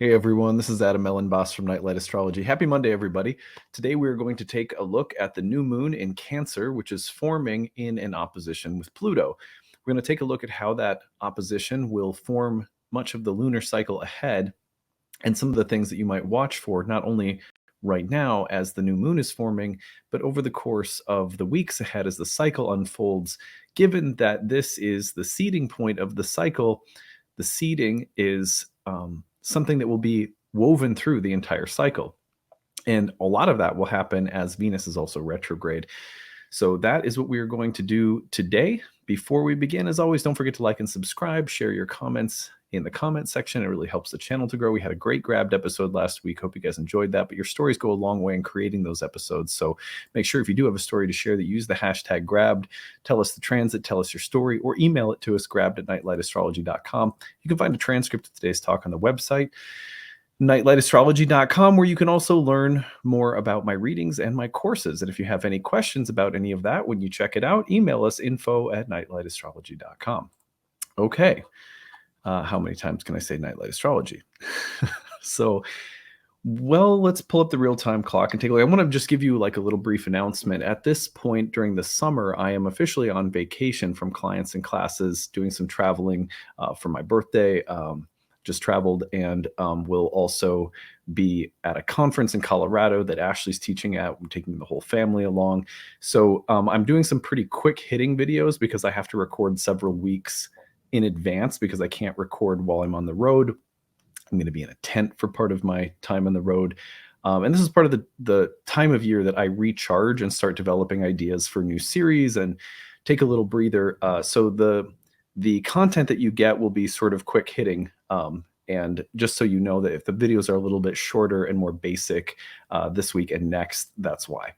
Hey everyone, this is Adam Elenbaas from Nightlight Astrology. Happy Monday, everybody. Today we're going to take a look at the new moon in Cancer, which is forming in an opposition with Pluto. We're going to take a look at how that opposition will form much of the lunar cycle ahead and some of the things that you might watch for, not only right now as the new moon is forming, but over the course of the weeks ahead as the cycle unfolds. Given that this is the seeding point of the cycle, the seeding is something that will be woven through the entire cycle. And a lot of that will happen as Venus is also retrograde. So that is what we are going to do today. Before we begin, as always, don't forget to like and subscribe, share your comments in the comment section. It really helps the channel to grow. We had a great grabbed episode last week. Hope you guys enjoyed that, but your stories go a long way in creating those episodes. So make sure if you do have a story to share that you use the hashtag grabbed, tell us the transit, tell us your story, or email it to us, grabbed@nightlightastrology.com. You can find a transcript of today's talk on the website, nightlightastrology.com, where you can also learn more about my readings and my courses. And if you have any questions about any of that, when you check it out, email us info@nightlightastrology.com. Okay. How many times can I say Nightlight Astrology? Well, let's pull up the real-time clock and take a look. I want to just give you like a little brief announcement. At this point during the summer, I am officially on vacation from clients and classes, doing some traveling for my birthday. Just traveled and will also be at a conference in Colorado that Ashley's teaching at. I'm taking the whole family along. So I'm doing some pretty quick hitting videos because I have to record several weeks in advance because I can't record while I'm on the road. I'm going to be in a tent for part of my time on the road. And this is part of the time of year that I recharge and start developing ideas for new series and take a little breather. So the content that you get will be sort of quick hitting. And just so you know that if the videos are a little bit shorter and more basic this week and next, that's why.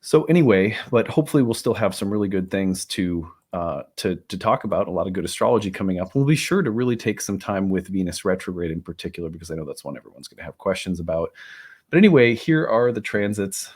So anyway, but hopefully we'll still have some really good things to talk about, a lot of good astrology coming up. We'll be sure to really take some time with Venus retrograde in particular, because I know that's one everyone's going to have questions about. But anyway, here are the transits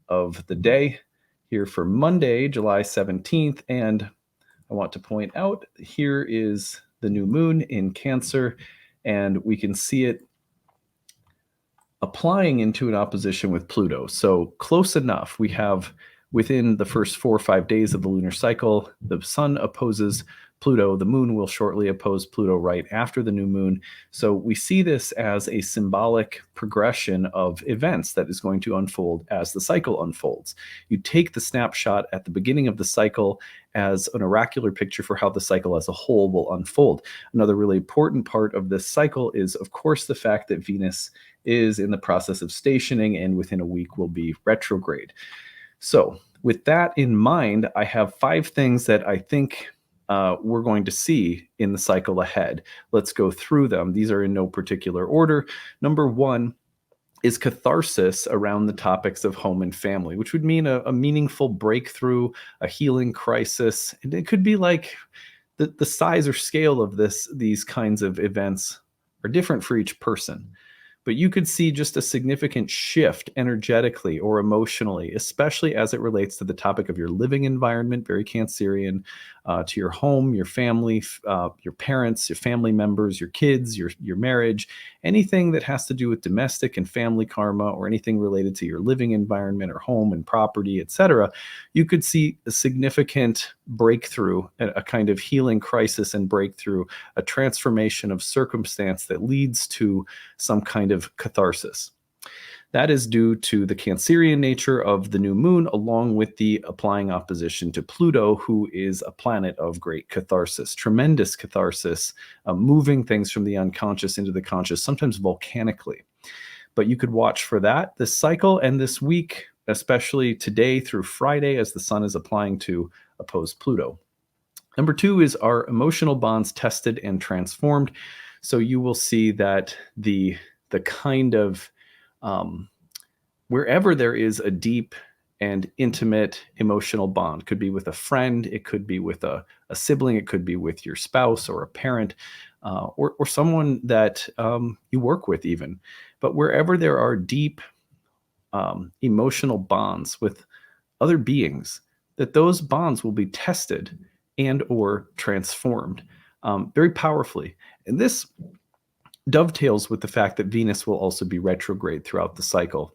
of the day here for Monday, July 17th. And I want to point out here is the new moon in Cancer, and we can see it applying into an opposition with Pluto. So close enough. We have within the first 4 or 5 days of the lunar cycle, the sun opposes Pluto. The moon will shortly oppose Pluto right after the new moon. So we see this as a symbolic progression of events that is going to unfold as the cycle unfolds. You take the snapshot at the beginning of the cycle as an oracular picture for how the cycle as a whole will unfold. Another really important part of this cycle is, of course, the fact that Venus is in the process of stationing and within a week will be retrograde. So with that in mind, I have 5 things that I think we're going to see in the cycle ahead. Let's go through them. These are in no particular order. Number 1 is catharsis around the topics of home and family, which would mean a meaningful breakthrough, a healing crisis. And it could be like the size or scale of these kinds of events are different for each person. But you could see just a significant shift energetically or emotionally, especially as it relates to the topic of your living environment, very Cancerian, to your home, your family, your parents, your family members, your kids, your marriage, anything that has to do with domestic and family karma or anything related to your living environment or home and property, etc. You could see a significant breakthrough, a kind of healing crisis and breakthrough, a transformation of circumstance that leads to some kind of catharsis. That is due to the Cancerian nature of the new moon, along with the applying opposition to Pluto, who is a planet of great catharsis, tremendous catharsis, moving things from the unconscious into the conscious, sometimes volcanically. But you could watch for that this cycle and this week, especially today through Friday, as the sun is applying to oppose Pluto. Number 2 is our emotional bonds tested and transformed. So you will see that the kind of wherever there is a deep and intimate emotional bond, could be with a friend, it could be with a sibling, it could be with your spouse or a parent, or someone that you work with even. But wherever there are deep emotional bonds with other beings, that those bonds will be tested and or transformed very powerfully. And this dovetails with the fact that Venus will also be retrograde throughout the cycle.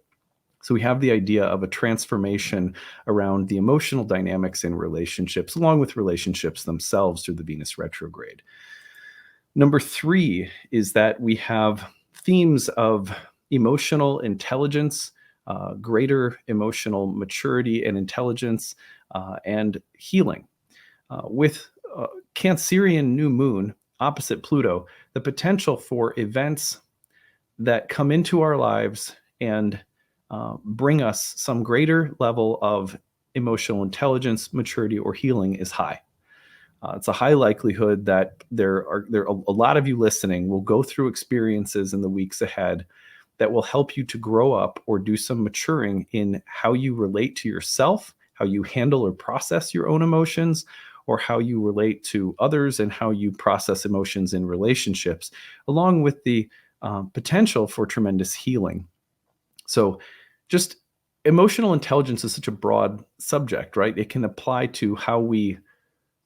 So we have the idea of a transformation around the emotional dynamics in relationships, along with relationships themselves through the Venus retrograde. Number 3 is that we have themes of emotional intelligence, greater emotional maturity and intelligence, and healing. With Cancerian new moon opposite Pluto, the potential for events that come into our lives and bring us some greater level of emotional intelligence, maturity, or healing is high. It's a high likelihood that there are a lot of you listening will go through experiences in the weeks ahead that will help you to grow up or do some maturing in how you relate to yourself, how you handle or process your own emotions, or how you relate to others and how you process emotions in relationships, along with the potential for tremendous healing. So just emotional intelligence is such a broad subject, right? It can apply to how we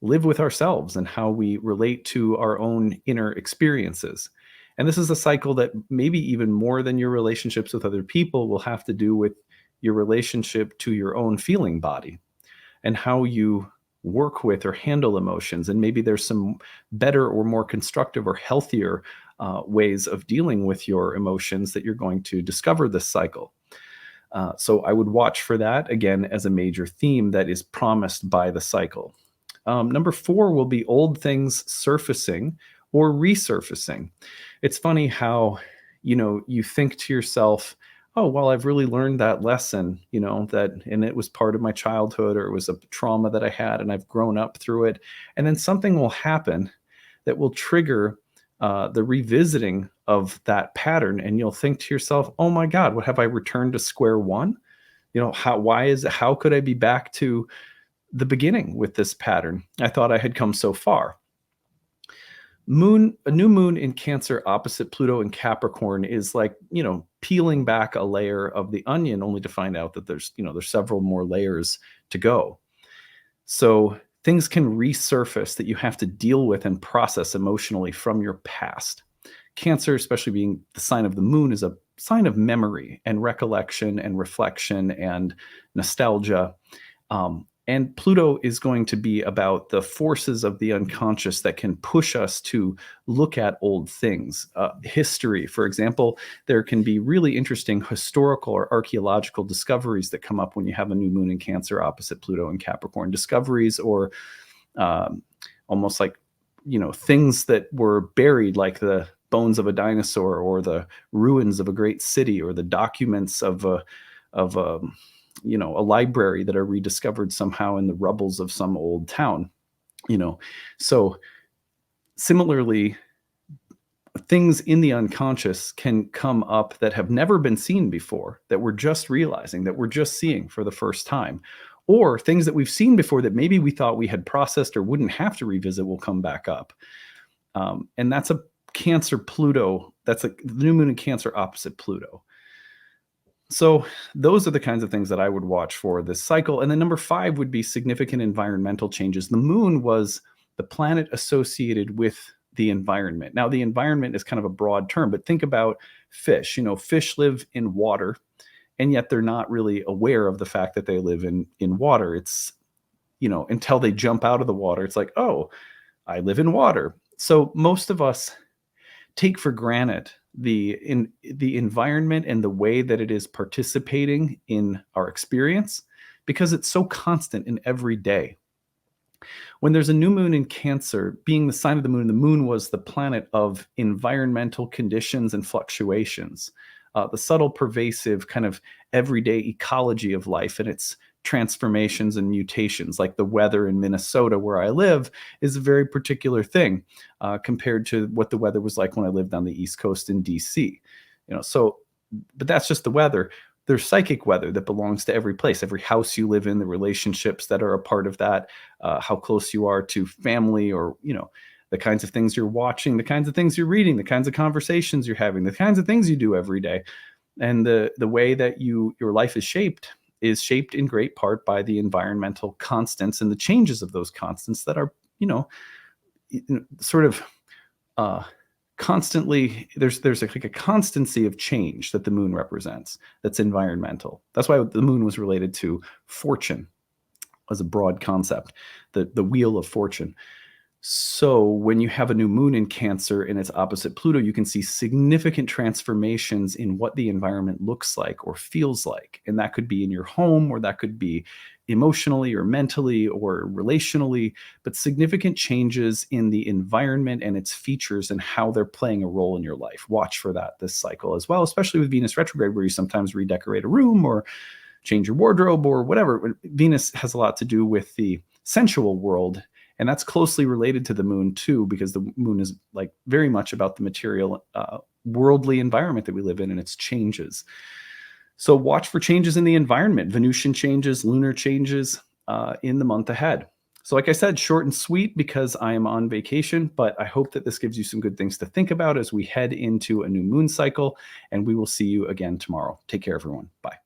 live with ourselves and how we relate to our own inner experiences. And this is a cycle that maybe even more than your relationships with other people will have to do with your relationship to your own feeling body and how you work with or handle emotions. And maybe there's some better or more constructive or healthier ways of dealing with your emotions that you're going to discover this cycle. So I would watch for that, again, as a major theme that is promised by the cycle. Number 4 will be old things surfacing or resurfacing. It's funny how, you think to yourself, oh, well, I've really learned that lesson, and it was part of my childhood, or it was a trauma that I had and I've grown up through it. And then something will happen that will trigger the revisiting of that pattern. And you'll think to yourself, oh my God, what have I returned to square one? How could I be back to the beginning with this pattern? I thought I had come so far. A new moon in Cancer opposite Pluto in Capricorn is like, peeling back a layer of the onion only to find out that there's several more layers to go. So things can resurface that you have to deal with and process emotionally from your past. Cancer, especially being the sign of the moon, is a sign of memory and recollection and reflection and nostalgia. And Pluto is going to be about the forces of the unconscious that can push us to look at old things. History, for example, there can be really interesting historical or archaeological discoveries that come up when you have a new moon in Cancer opposite Pluto in Capricorn. Discoveries or almost like, things that were buried, like the bones of a dinosaur or the ruins of a great city or the documents of a library that are rediscovered somehow in the rubbles of some old town. So similarly, things in the unconscious can come up that have never been seen before, that we're just realizing, that we're just seeing for the first time, or things that we've seen before that maybe we thought we had processed or wouldn't have to revisit will come back up. And that's a Cancer Pluto. That's the new moon in Cancer opposite Pluto. So those are the kinds of things that I would watch for this cycle. And then number 5 would be significant environmental changes. The moon was the planet associated with the environment. Now, the environment is kind of a broad term, but think about fish. Fish live in water, and yet they're not really aware of the fact that they live in water. It's, until they jump out of the water, it's like, oh, I live in water. So most of us take for granted the environment and the way that it is participating in our experience because it's so constant in every day. When there's a new moon in Cancer, being the sign of the moon was the planet of environmental conditions and fluctuations, the subtle, pervasive kind of everyday ecology of life and its transformations and mutations. Like the weather in Minnesota, where I live, is a very particular thing compared to what the weather was like when I lived on the East Coast in DC. But that's just the weather. There's psychic weather that belongs to every place, every house you live in, the relationships that are a part of that, how close you are to family, or the kinds of things you're watching, the kinds of things you're reading, the kinds of conversations you're having, the kinds of things you do every day. And the way that your life is shaped in great part by the environmental constants and the changes of those constants that are, sort of constantly, there's like a constancy of change that the moon represents that's environmental. That's why the moon was related to fortune as a broad concept, the wheel of fortune. So when you have a new moon in Cancer and its opposite Pluto, you can see significant transformations in what the environment looks like or feels like. And that could be in your home, or that could be emotionally or mentally or relationally, but significant changes in the environment and its features and how they're playing a role in your life. Watch for that this cycle as well, especially with Venus retrograde, where you sometimes redecorate a room or change your wardrobe or whatever. Venus has a lot to do with the sensual world, and that's closely related to the moon too, because the moon is like very much about the material, worldly environment that we live in and its changes. So watch for changes in the environment, Venusian changes, lunar changes in the month ahead. So like I said, short and sweet because I am on vacation, but I hope that this gives you some good things to think about as we head into a new moon cycle, and we will see you again tomorrow. Take care, everyone. Bye.